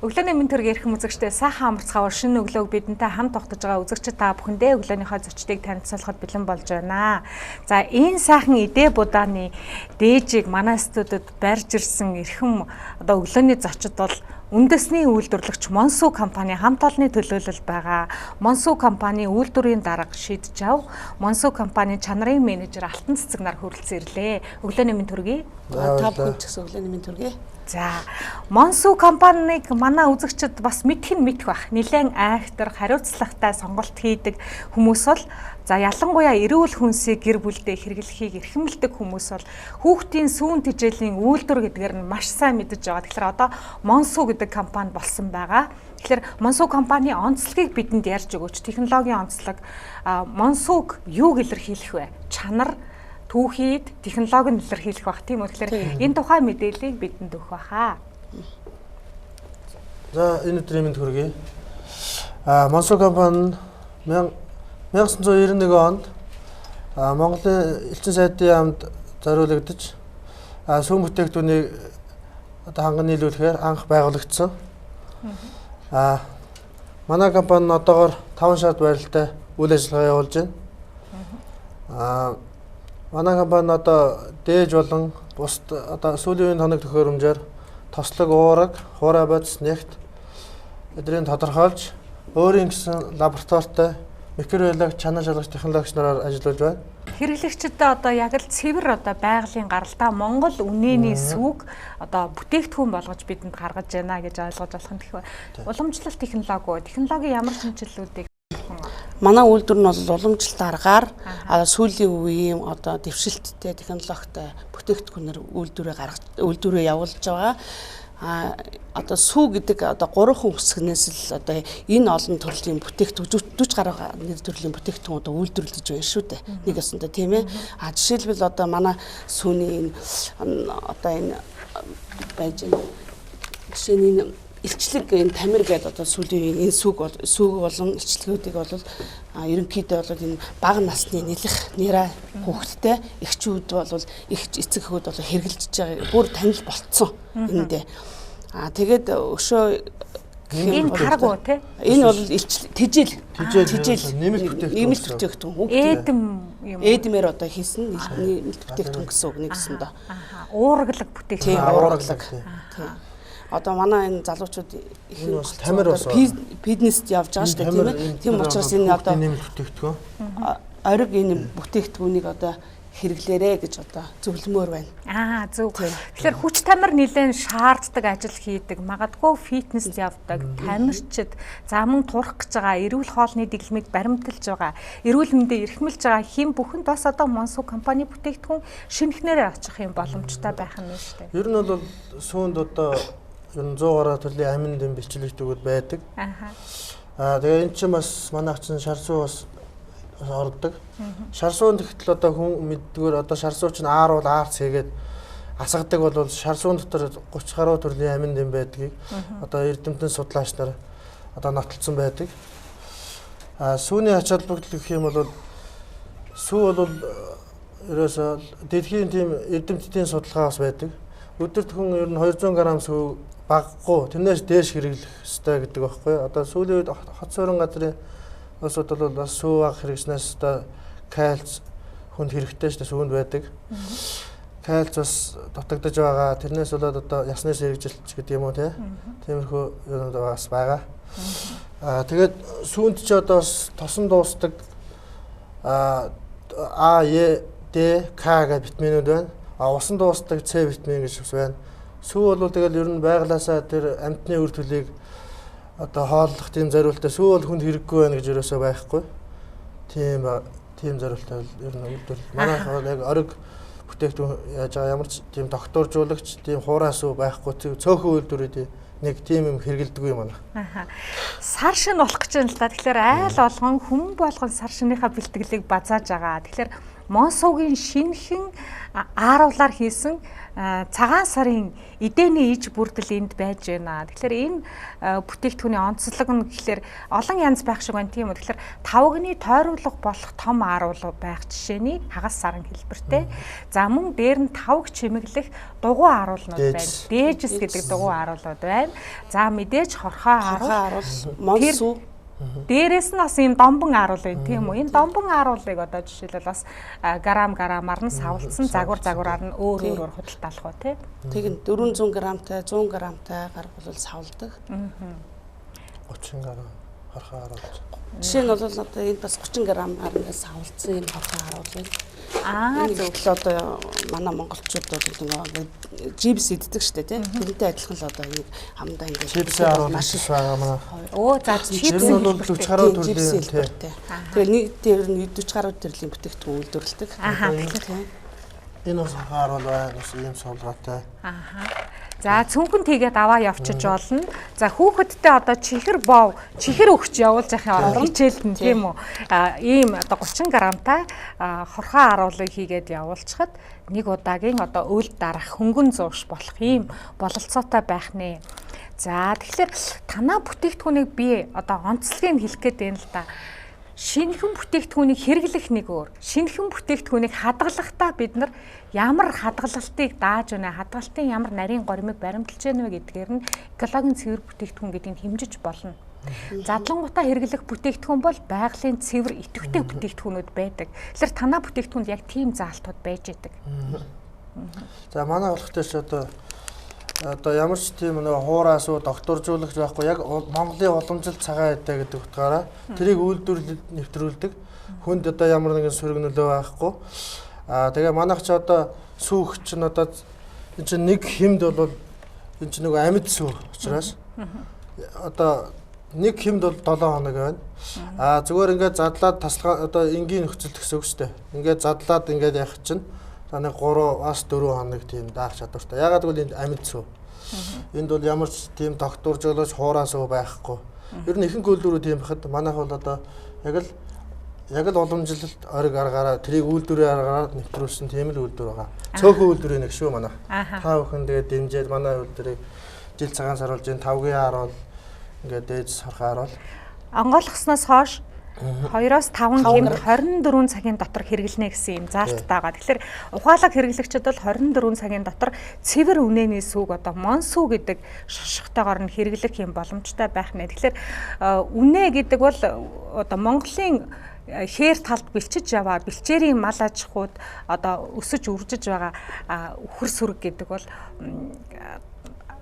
Өглөөний мэнд төргийн эрхэм үзэгчдээ сайхан амарцгаавар шинэ өглөөг бидэнтэй хамт тогтож байгаа үзэгчид та бүхэндээ өглөөнийхөө зочдыг танилцуулахад бэлэн болж байна. За энэ сайхан идэ будааны дээжийг манай студид барьж ирсэн эрхэм одоо өглөөний зочид бол үндэсний үйлдвэрлэгч Монсу компани хамт олонны төлөөлөл байгаа. Монсу компани үйлдвэрийн дарга шийдэж ав. Монсу компани чанарын менежер Алтан Цэцэг нар хүрэлцэн ирлээ. Өглөөний мэнд төргий. Та бүхэнд ч гэсэн өглөөний мэнд төргий. За Монсу компаниг манай үзэгчид бас мэдэх байх. Нилээн айхтар хариуцлагатай сонголт хийдэг хүмүүс бол за ялангуяа эрүүл хүнсийг гэр бүлдээ хэрэглэхийг эрхэмлдэг хүмүүс бол хүүхдийн сүүн тэжээлийн үйлдвэр гэдгээр нь маш сайн мэдэж байгаа. Тэгэхээр одоо Монсу гэдэг компани болсон байгаа. Тэгэхээр Монсу компани онцлогийг бидэнд ярьж өгөөч. Технологийн онцлог Монсуг юуг илэрхийлэх вэ? Чанар, түүхийд, технологийн илэрхийлэх бах тийм үү. Тэгэхээр энэ тухай мэдээллийг бидэнд өгөх баха. За энэ өдрийн мэнд хүргэе. Монсу компани 1991 онд Монголын элчин сайдын яамд зориулагдаж сүүн бүтээгдэхүүнийг одоо ханган нийлүүлэхээр анх байгуулагдсан. Манай компани одоогоор 5 шат барилтай үйл ажиллагаа явуулж байна. Манай компани одоо дээж болон бусд одоо сүүлийн үеийн тоног төхөөрөмжөөр тослог уураг, хуурай бодис, нефт эдрийг тодорхойлж өөрийн гэсэн лабораторитой микробиологи, чанар шалгах технологич нараар ажиллаж байна. Хэрэглэгчдэд одоо яг л цэвэр одоо байгалийн гаралтай Монгол үнэний сүг одоо бүтээгдэхүүн болгож бидэнд гаргаж байна гэж ойлгож болох юм тэгэхээр уламжлалт технологи ямар шинжилгүүдийг манай үйлдвэр нь бол уламжлалт аргаар сүүлийн үеийн одоо дэвшилттэй технологитой бүтээгдэхүүнээр үйлдвэрээ явуулж байгаа. Одоо сүү гэдэг одоо 3 хэсгнээс л одоо энэ олон төрлийн бүтээгдэхүүн 40 гаруй төрлийн бүтээгдэхүүн одоо үйлдвэрлэж байна шүү дээ. Нэг өсөндөө тийм ээ. Жишээлбэл одоо манай сүүний одоо энэ байж жишээний илчлэг энэ тамир гэдэг одоо сүүлийн энэ сүг болон илчлэгүүдийг бол ерөнхийдөө бол энэ бага насны нэрэ хүүхэдтэй эхчүүд бол их эцэг хүүд бол хэрглэж байгаа бүр танил болцсон эндээ. Тэгээд өшөө энэ таргуу тий энэ бол тижэл нэмэлт бүтээгдэхүүн эдмээр одоо хийсэн нэмэлт бүтээгдэхүүн гэсэн үг нэгсэн доо. Уургалаг бүтээгдэхүүн. Тийм уургалаг. Одоо манай энэ залуучууд их тамир бас бизнест явж байгаа шүү дээ тийм ээ. Тийм учраас энэ одоо нэмэлт бүтээгдэхүүн ориг энэ бүтээгдэхүүнийг одоо хэрэглээрэ гэж одоо зөвлөмөр байна. Зөв. Тэгэхээр хүч тамир нэлээд шаарддаг ажил хийдэг, магадгүй фитнест явдаг, тамирчид замун турах гэж байгаа, эрүүл хоолны дэглэмийг баримталж байгаа, эрүүл мэндийг эрхэмлж байгаа хэм бүхэнд бас одоо Монсу компани бүтээгдэхүүн шинэхнээрээ очих юм боломжтой байх нь шүү дээ. Ер нь бол сүүнд одоо ер нь 100 гаруй төрлийн амин дэм бэлчилэгтүүд байдаг. Тэгээ эн чинь бас манайх чинь шар суу бас ордог. Шар суун тэгтэл одоо хүн мэддгээр одоо шар суу чинь аар бол аарц хийгээд асгадаг бол шар суун дотор 30 гаруй төрлийн амин дэм байдгийг одоо эрдэмтэн судлаач нар одоо нотолсон байдаг. Сүүний ач холбогдол гэх юм бол сүү бол ерөөсөө дэлхийн тийм эрдэмтдийн судалгаа бас байдаг. Өдөрт хүн ер нь 200 г сүү баггүй тэрнээс дээш хэрэглэх ёстой гэдэг байхгүй. Одоо сүүлийн үед хот суурин газрын улсууд бол бас сүү баг хэрэгснээс одоо кальц хүнд хэрэгтэй шүү дээ сүүнд байдаг. Кальц бас дутагдж байгаа. Тэрнээс болоод одоо ясны сэргижилт гэдэг юм уу тиймэрхүү юм бас байгаа. Тэгээд сүүнд ч одоо бас тосон дуустдаг А, Е, Д, К гэх витаминууд байна. Усан дуустдаг С витамин гэж байна. Сүү бол тэгэл ер нь байглаасаа тэр амьтны үр төлийг одоо хооллох тийм зориултаа сүү бол хүнд хэрэггүй байна гэж ерөөсөө байхгүй. Тийм зориултаа ер нь үйлдвэрлэл. Манайх бол яг ориг бүтээгдэхүүн яаж байгаа ямар ч тийм докторжуулагч, тийм хуурай сүү байхгүй. Цөөхөн үйлдвэрүүд нэг тийм юм хэрэгэлдэггүй юм байна. Сар шин болох гэж байна л да. Тэгэхээр айл олгон хүн болгон сар шинийхаа бэлтгэлийг базааж байгаа. Тэгэхээр Монсуугийн шинэхэн ааруулаар хийсэн цагаан сарын эдээний иж бүрдэл энд байж байна. Тэгэхээр энэ бүтээгдэхүүний онцлог нь гэхэлэр олон янз байх шиг байна тийм үү. Тэгэхээр тавганы тойруулга болох том ааруулга байх жишээний хагас сарын хэлбэртэй. За мөн дээр нь тавг чимэглэх дугуй ааруулнууд байна. Дээжс гэдэг дугуй ааруулнууд байна. За мэдээж хорхоо ааруул, монсуу. Дээрээс нь бас ийм домбон ааруул байна тийм үү. Энэ домбон ааруулыг одоо жишээлбэл бас грамаар нь савлцсан загвараар нь өөр худалд алах уу тий. Тэгин 400 грамтай 100 грамтай гаргуул савлдаг. 30 грамм хорхоо ааруул. Жишээ нь бол одоо энд бас 30 грамаар нь савлцсан юм хорхоо ааруул байна. Зөвхөн одоо манай монголчууд бол жипс иддэг штэ тий. Тэрнтэй адилхан л одоо ингэ хамдаа ингэ жипс ааруул маш их байгаа манай. За жипс нь бол 40 гаруй төрлийн тий. Тэгээ нэг дээр нь 40 гаруй төрлийн бүтээгдэхүүн үйлдвэрлэдэг. Энэ бас ааруул байна. Ийм суулгаатай. За цүнхэн тийгээд аваа явчих болно. За хүүхэдтэй одоо чихэр өгч явуулж яхахын орон хичээлд нь тийм үү. Ийм одоо 30 грамтай хорхоо ааруулыг хийгээд явуулчихад нэг удаагийн одоо өвөл дарах хөнгөн зууш болох ийм бололцоотой байх нэ. За тэгэхээр танаа бүтээгдэхүүнийг би одоо онцлогийг хэлэх гээд байна л да. Шинэхэн бүтээгдэхүүнийг хэрэглэх нэг өөр. Шинэхэн бүтээгдэхүүнийг хадгалахдаа бид нар ямар хадгалалтыг дааж байна, хадгалтын ямар нарийн горимыг баримталж байна вэ гэдгээр нь экологийн цэвэр бүтээгдэхүүн гэдгийг хэмжиж болно. Задлангуудаа хэрэглэх бүтээгдэхүүн бол байгалийн цэвэр идэвхтэй бүтээгдэхүүнүүд байдаг. Тэгэхээр танаа бүтээгдэхүүнд яг тийм заалтууд байж идэг. За манай болохтой ч одоо ямар ч тийм нэг хуураас уу докторжуулагч байхгүй яг Монголын уламжилт цагаан эдэ гэдэг утгаараа тэрийг үйлдвэрлэлд нэвтрүүлдэг. Хүнд одоо ямар нэгэн сөрөг нөлөө байхгүй. Тэгээ манайх ч одоо сүүх чинь одоо энэ чинь нэг хэмд бол энэ чинь нэг амьд сүү учраас одоо нэг хэмд бол 7 хоног байна. Зүгээр ингээд задлаад таслага одоо энгийн нөхцөл төсөв шүү дээ. Ингээд задлаад ингээд явах чинь нэг 3-аас 4 хоног тийм даах чадвартай. Ягаад гэвэл энд амьд сүү. Энд бол ямар ч тийм докторжуулж хуураа сүү байхгүй. Ер нь ихэнх үйлдвэрүүд тийм бахад манайх бол одоо яг л уламжлалт ориг аргаараа тэрийг үйлдвэрийн аргаараа нэвтрүүлсэн тийм л үйлдвэр байгаа. Цөөхөн үйлдвэрийн нэг шүү манайх. Та бүхэн тэгээд дэмжиж манай үйлдвэрийг жил цагаан саруулж энэ тавгийн ааруул ингээд дээж сархаа ааруул. Онгойлгосноос хойш 2-5 хэмнэ 24 цагийн дотор хэрэглэнэ гэсэн юм заалттай байгаа. Тэгэхээр ухаалаг хэрэглэгчид бол 24 цагийн дотор цэвэр үнэний сүг одоо монсуу гэдэг шошготойгоор нь хэрэглэх юм боломжтой байх нэ. Тэгэхээр үнэ гэдэг бол одоо Монголын хээр талд бэлчиж яваа бэлчээрийн мал аж ахуйд одоо өсөж үржиж байгаа үхэр сүрэг гэдэг бол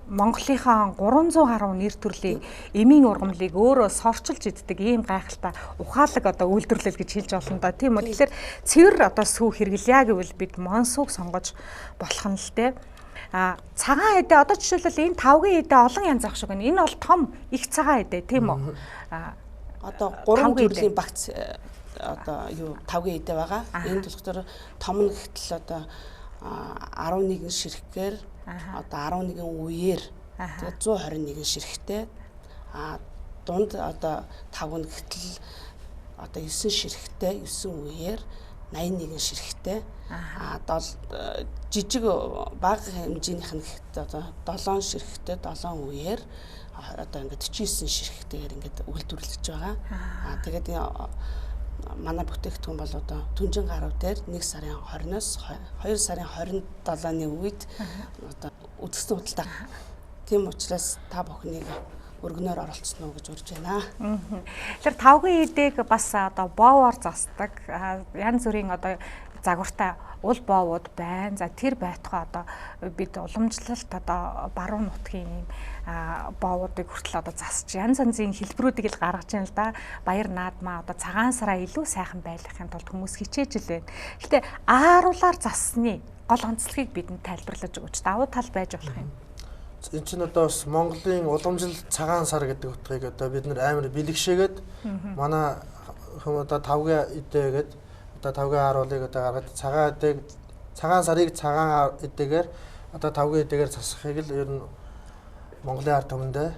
Монголынхаа 300 гаруй нэр төрлийн эмийн ургамлыг өөрөө сорчилж иддэг ийм гайхалтай ухаалаг одоо үйлдвэрлэл гэж хэлж болно да тийм үү. Тэгэхээр цэвэр одоо сүү хэрэглэе гэвэл бид монсууг сонгож болох нь л дээ. Цагаан эдэ одоо жишээлбэл энэ тавгийн эдэ олон янз ах шиг байна. Энэ бол том их цагаан эдэ тийм үү. Одоо 3 төрлийн багц одоо юу тавгийн эдэ байгаа. Энэ болохоор том нь гэтэл одоо 11 ширхгээр одоо 11 үеэр тэгээд 121 ширхтэй дунд одоо 5 гэтэл одоо 9 ширхтэй 9 үеэр 81 ширхтэй жижиг бага хэмжээнийх нь одоо 7 ширхтэй 7 үеэр одоо ингээд 49 ширхтэйгээр ингээд үйлдвэрлэж байгаа. Тэгээд манай бүтээгдэхүүн бол одоо түнжин гаруй дээр 1 сарын 20-оос 2 сарын 27-ны үед одоо үдгсэн худалдаа. Тийм учраас та бүхнийг өргөнөөр оролцсон уу гэж урьж байна. Тэгэхээр тавгийн эдэг бас одоо боовоор засдаг. Янз бүрийн одоо загвартай уул боовууд байна. За тэр байтугай одоо бид уламжлалт одоо баруун нутгийн боовуудыг хүртэл одоо засч янз янзын хэлбэрүүдийг л гаргаж байна л да. Баяр наадмаа одоо цагаан сараа илүү сайхан байлгахын тулд хүмүүс хичээж л байна. Гэтэ ааруулаар зассны гол онцлогийг бидэнд тайлбарлаж өгөөч. Давуу тал байж болох юм. Энэ чинь одоо бас Монголын уламжлалт цагаан сар гэдэг утгыг одоо бид нэр амар бэлгшээгээд манай хүмүүс одоо тавгийн эдээгээд одоо тавгийн ааруулыг одоо гаргаад цагаан сарыг цагаан эдээгээр одоо тавгийн эдээгээр засахыг л ер нь Монголын ард түмэндээ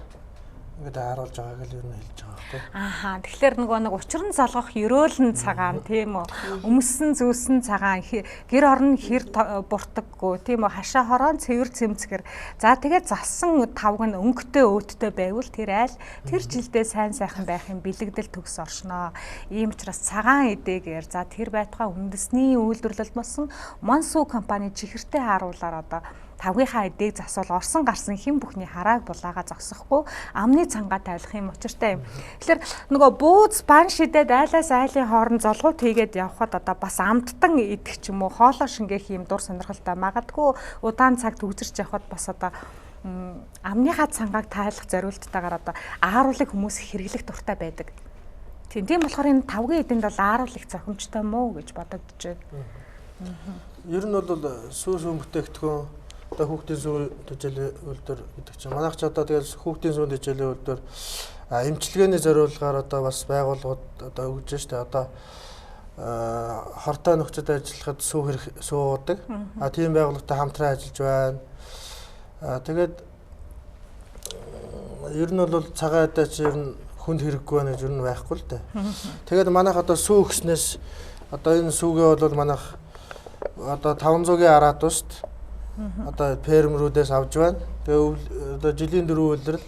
ингээд харуулж байгааг л ер нь хэлж байгаа тийм. Ааха. Тэгэхээр нөгөө нэг учран залгах ерөөлн цагаан тийм үү? Өмссөн зөөсөн цагаан гэр орон хэр буртаггүй тийм үү? Хашаа хороон цэвэр цэмцгэр. За тэгээд залсан тавг нь өнгөтэй өөдтэй байвал тэр айл тэр жилдээ сайн сайхан байх юм бэлэгдэл төгс оршноо. Ийм учраас цагаан эдээгээр за тэр байтугай үндэсний үйлдвэрлэл болсон Монсуу компани чихэртэй харуулаар одоо тавгийнхаа эдээг засвал орсон гарсан хэн бүхний харааг булаага зогсохгүй амны цангаа тавилах юм учиртай юм. Тэгэхээр нөгөө бууз бан шидэд айлаас айлын хооронд золгууд хийгээд явхад одоо бас амттан идэх ч юм уу хоолоо шингээх юм дур сонирхолтой магадгүй удаан цаг төгсөрч явхад бас одоо амныхаа цангааг тайлах зориулттайгаар одоо ааруулыг хүмүүс хэрэглэх дуртай байдаг. Тийм болохоор энэ тавгийн эдэнд бол ааруул их зохимжтой мó гэж бодогдож байна. Ер нь бол сүүс бүтээгдэхүүн одоо хүүхдийн сүүн төжлийн үйлдвэр гэдэг чинь манайх ч одоо тэгэл хүүхдийн сүүн төжлийн үйлдвэр эмчилгээний зориулгаар одоо бас байгууллагууд одоо өгж штэ одоо хортой нөхцөд ажиллахад сүү уудаг. Тийм байгууллагатай хамтран ажиллаж байна. Тэгээд ер нь бол цагаан эдээ чи ер нь хүнд хэрэггүй байна гэж ер нь байхгүй л дээ. Тэгээд манайх одоо сүү өгснээс одоо энэ сүүгээ бол манайх одоо 500-ийн араат ууст одоо фермерүүдээс авж байна. Тэгээ одоо жилийн 4 үйлрэл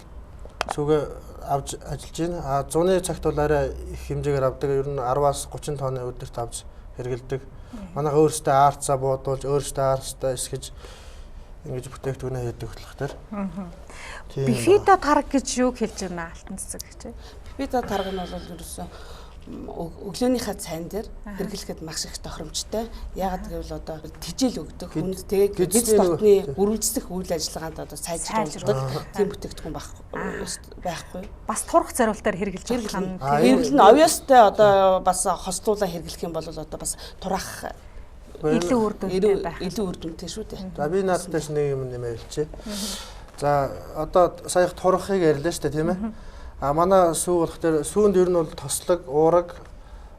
сүүгээ авж ажиллаж байна. 100-ны цагт бол арай их хэмжээгээр авдаг. Ер нь 10-аас 30 тонны өдөрт авч хэрэгэлдэг. Манайх өөрсдөө аарцаа буудуулж, өөрсдөө аарцаа эсгэж ингэж бүтээгдэхүүнээ хийдэг болохоор. Бифидо тарг гэж юу хэлж байна алтан цэцэг гэж. Бифидо тарг нь бол ерөөсөө өглөөнийхөө цайн дээр хэрэглэхэд маш их тохиромжтой. Яагаад гэвэл одоо тижэл өгдөг хүнд тэгээд гиз дотны үргэлжлэх үйл ажиллагаанд одоо сайжруулдаг тийм бүтээгдэхүүн байхгүй. Бас турах зорилтоор хэрэгжилж байгаа юм. Хэрэглэл нь obviously одоо бас хослуулаа хэрэглэх юм бол одоо бас турах илүү үр дүнтэй байх. Илүү үр дүнтэй шүү дээ. За би наадтай нэг юм нэмээ хэлчихье. За одоо саяхан турахыг ярьлаа шүү дээ тийм ээ. Манай сүү болох дээр сүүнд ер нь бол тослог, уураг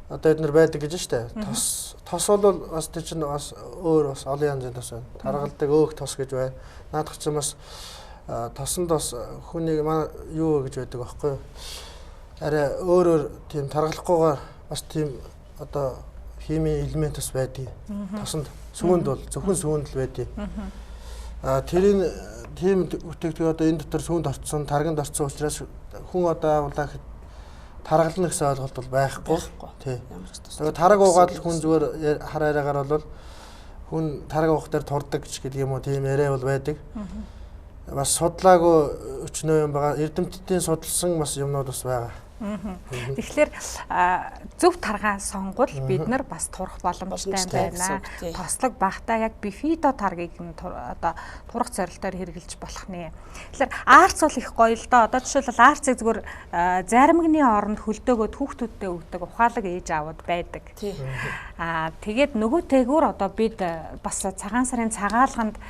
одоо эднэр байдаг гэж штэ. Тос бол бас тэр чинь бас өөр бас олон янзын тос байна. Таргалдаг өөх тос гэж байна. Наадах чинь бас тосонд бас хүнийг манай юу гэж байдаг байхгүй юу? Арай өөр тийм таргалахгүйгээр бас тийм одоо химийн элемент бас байдаг. Тосонд сүүнд бол зөвхөн сүүнд л байдаг. Тэрийн тийм бүтээгдэхүүн одоо энэ дотор сүүнд орцсон, тарганд орцсон учраас хүн одоо авлаа гэхэд таргална гэсэн ойлголт бол байхгүй. Тий. Тэгээд тараг уугаад л хүн зүгээр хараараагаар бол хүн тараг уух дээр турдаг ч гэдэг юм уу тийм яриа бол байдаг. Бас судлаагүй өчнөө юм байгаа. Эрдэмтдийн судалсан бас юмнууд бас байгаа. Тэгэхээр зөв таргаа сонгол бид нар бас турах боломжтой байна. Тослог багтаа яг бифидо таргийг одоо турах зорилтоор хэрэгжилж болох нэ. Тэгэхээр аарц бол их гоё л доо. Одоо жишээлбэл аарцыг зүгээр заримгны оронд хөлдөөгөөд хүүхдүүдтэй өгдөг ухаалаг ээж аавууд байдаг. Тэгээд нөгөө тэгүр одоо бид бас цагаан сарын цагаалганд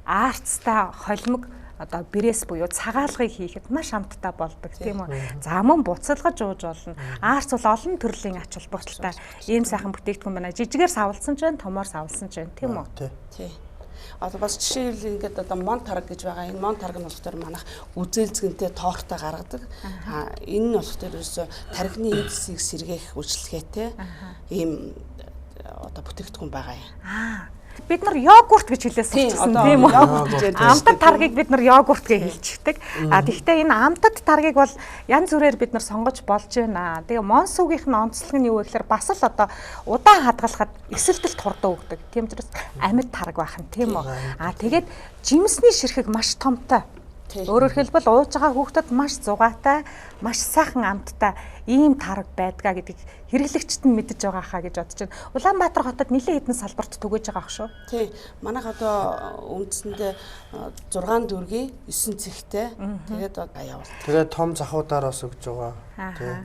аарцтай холимог одоо бэрээс буюу цагаалгыг хийхэд маш амттай болдог тийм үү. За мөн буцалгаж ууж болно. Аарц бол олон төрлийн ач холбогдолтой ийм сайхан бүтээгдэхүүн байна. Жижигээр савлсан ч байна, томоор савлсан ч байна тийм үү. Тий. Одоо бас жишээлбэл ингээд одоо мон тарг гэж байгаа. Энэ мон тарг нь болохоор манайх үзээлцгэнтэй тоортой гаргадаг. Энэ нь болохоор ерөөсөө тархины эдсийг сэргээх үйлчлэгээтэй ийм одоо бүтээгдэхүүн байгаа юм. Бид нар йогурт гэж хэлээс болчихсон тийм үү? Амтад таргийг бид нар йогурт гэж хэлчихдэг. Тэгэхдээ энэ амтад таргийг бол янз бүрээр бид нар сонгож болж байна. Тэгээ Монсуугийнх нь онцлог нь юу вэ гэхээр бас л одоо удаан хадгалахад эсэлтэл турдаа өгдөг. Тийм учраас амьд тарг байх нь тийм үү? Тэгээд жимсний ширхэг маш томтой. Өөрөөр хэлбэл ууж байгаа хүүхдэд маш зугаатай, маш сайхан амттай ийм тарг байдгаа гэдэг хэрэглэгчд нь мэдэж байгаа хаа гэж бодож байна. Улаанбаатар хотод нэлээд хэдэн салбарт түгэж байгаа ах шүү. Тий. Манайх одоо үндсэндээ 6 дүүргийн 9 цэгтэй. Тэгээд одоо явуулдаг. Тэгээд том захуудаар бас өгж байгаа. Тий.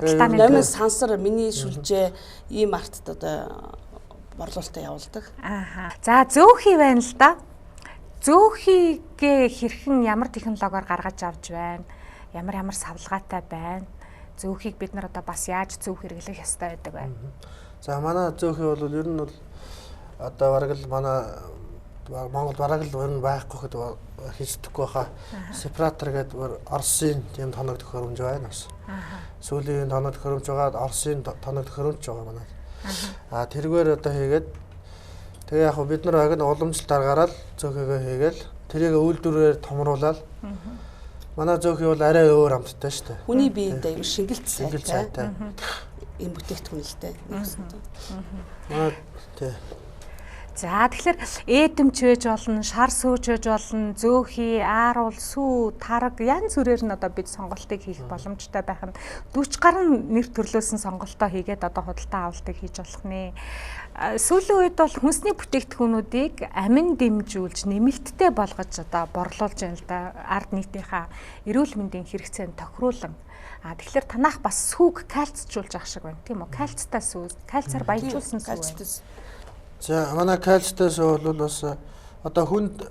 Номын сансар, миний шүлжээ ийм артд одоо борлуулалтаа явуулдаг. За зөөхий байна л да. Зөөхийгээ хэрхэн ямар технологиор гаргаж авч байна? Ямар савлгаатай байна? Зөөхийг бид нар одоо бас яаж зөв хэрэглэх ёстой байдаг вэ? За манай зөөхий бол ер нь бол одоо бараг л манай Монгол бараг л ер нь байхгүй гэхэд хийцдэггүй хаа. Сепаратор гэдэг Оросын тийм тоног төхөөрөмж байна бас. Сүүлийн тоног төхөөрөмж байгаа Оросын тоног төхөөрөмж байгаа манай. Тэргээр одоо хийгээд тэгээ яг бид нар яг уламжлалт аргаараа зөөхийгөө хийгээл тэрийг үйлдвэрээр томруулаад манай зөөхий бол арай өөр амттай шүү дээ. Хүний биед аяг шингэлт сайтай. Ийм бүтээгдэхүүн л дээ. Тий. За тэгэхээр ээдэм чвэж болно, шар сууж байж болно, зөөхий, ааруул, сүү, тараг янз бүрээр нь одоо бид сонголтыг хийх боломжтой байх нь 40 гаруй нэр төрлөөсөн сонголтоо хийгээд одоо худалдаа авалтыг хийж болох нэ. Сүүлийн үед бол хүнсний бүтээгдэхүүнүүдийг амин дэмжүүлж, нэмэлттэй болгож одоо борлуулж байна л да. Ард нийтийнхаа эрүүл мэндийн хэрэгцээнд тохируулан. Тэгэхээр танах бас сүүг кальцжуулж ах шиг байна, тийм үү? Кальцтай сүү, кальцаар баяжуулсан сүү. За манай кальцтай сүү бол бас одоо хүнд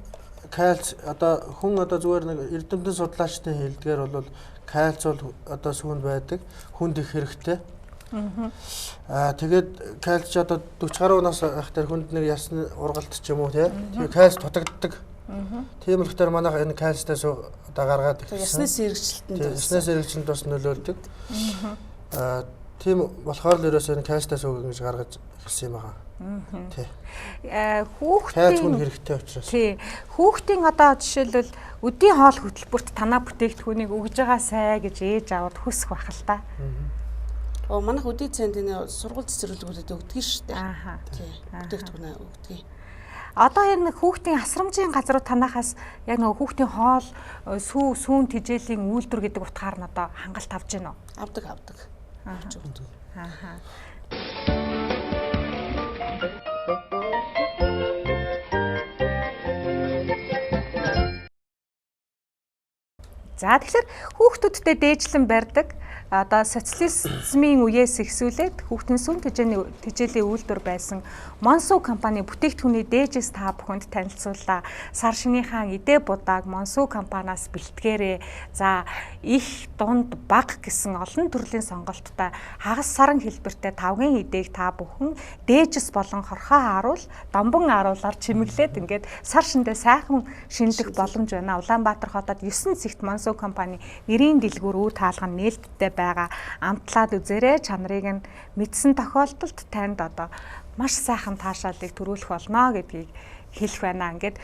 кальц одоо хүн одоо зүгээр нэг эрдэмтэн судлаачдын хэлдгээр бол кальц бол одоо сүүнд байдаг, хүнд их хэрэгтэй. Тэгээд кальц одоо 40 гаруй нас ах тэр хүнд нэг ясны ургалт ч юм уу тий. Тэгээд кальц дутагддаг. Тийм л ихтэй манайх энэ кальцтай сүү одоо гаргаад ясны сэргийлэлтэнд ясны сэргийлэлтэнд бас нөлөөлдөг. Тийм болохоор л ерөөсөө энэ кальцтай сүүг ингэж гаргаж ирсэн юм байна. Тий. Хүүхдийн хүн хэрэгтэй учраас. Тий. Хүүхдийн одоо жишээлбэл өдийн хоол хөтөлбөрт танаа бүтээгдэхүүнийг өгж байгаа сай гэж ээж аваад хүсэх байх л та. Манайх өдний центийн сургууль цэцэрлэгүүдэд өгдөг шүү дээ. Тий. Бүтээгдэхүүнээ өгдөг. Одоо энэ хүүхдийн асрамжийн газруу танахаас яг нөгөө хүүхдийн хоол сүүн тижээлийн үйлдвэр гэдэг утгаар нь одоо хангалт авч гин үү? Авдаг. Авч өгдөг. За тэгэхээр хүүхдүүдтэй дээжлэн барьдаг одоо социализмын үеэс эхсүүлээд хүүхдийн сүм тижээлийн үйлдвэр байсан Монсуу компани бүтээгдэхүүний дээжээс та бүхэнд танилцууллаа. Сар шинийхаа идэ будааг Монсуу компаниас бэлтгээрээ. За их дунд баг гэсэн олон төрлийн сонголттой хагас саран хэлбэртэй тавгийн идээг та бүхэн дээжс болон хорхоо харуул, дамбан харуулаар чимэглээд ингээд сар шиндээ сайхан шинэлэх боломж байна. Улаанбаатар хотод 9 цэгт Монсуу компани нэрийн дэлгүүр үе таалга нээлттэй байгаа. Амтлаад үзээрэй, чанарыг нь мэдсэн тохиолдолд танд одоо маш сайхан таашаалыг төрүүлэх болно гэдгийг хэлэх байна. Ингээд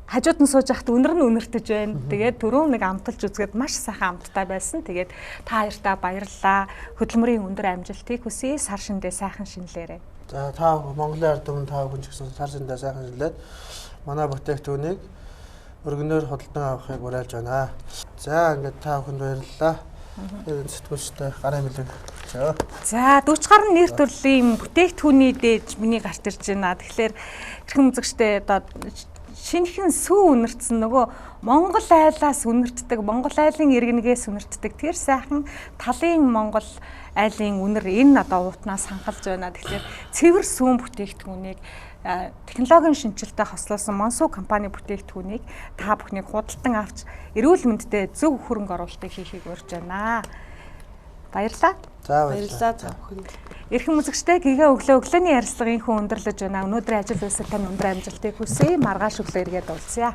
хажууд нь сууж байхад үнэр нь үнэртэж байна. Тэгээд түрүүн нэг амталж үзгээд маш сайхан амттай байсан. Тэгээд та хоёртаа баярлалаа. Хөдөлмөрийн өндөр амжилтыг хүсье. Сар шиндээ сайхан шинэлээрэй. За та Монголын ард түмэн та бүхэн ч гэсэн сар шиндээ сайхан шинэлээд манай бүтээгдэхүүнийг өргөнөөр худалдан авахыг уриалж байна. За ингээд та бүхэнд баярлалаа. Сэтгүүлчтэй гарын билэг. За 40 гаруй нэр төрлийн бүтээгдэхүүний дээж миний гарч ирж байна. Тэгэхээр хэрхэн үзэгчтэй одоо шинэхэн сүү үнэртсэн нөгөө Монгол айлаас үнэртдэг, Монгол айлын иргэнэгээс үнэртдэг тэр сайхан талын Монгол айлын үнэр энэ одоо уутнаас хангалж байна. Тэгэхээр цэвэр сүүн бүтээгдэхүүнийг технологийн шинжилтэд хослуулсан Монсуу компани бүтээгдэхүүнийг та бүхнийг худалдан авч эрүүл мэндэд зөв хөрөнгө оруулалтыг хийхийг урьж байна. Баярлалаа. За баярлалаа та бүхэнд. Эрхэм үзэгчтэй гэгээ өглөөний ярилцлагын хүн өндөрлөж байна. Өнөөдрийн ажил үйлсээр тань өндөр амжилтыг хүсье. Маргааш өглөө эргээд уулзъя.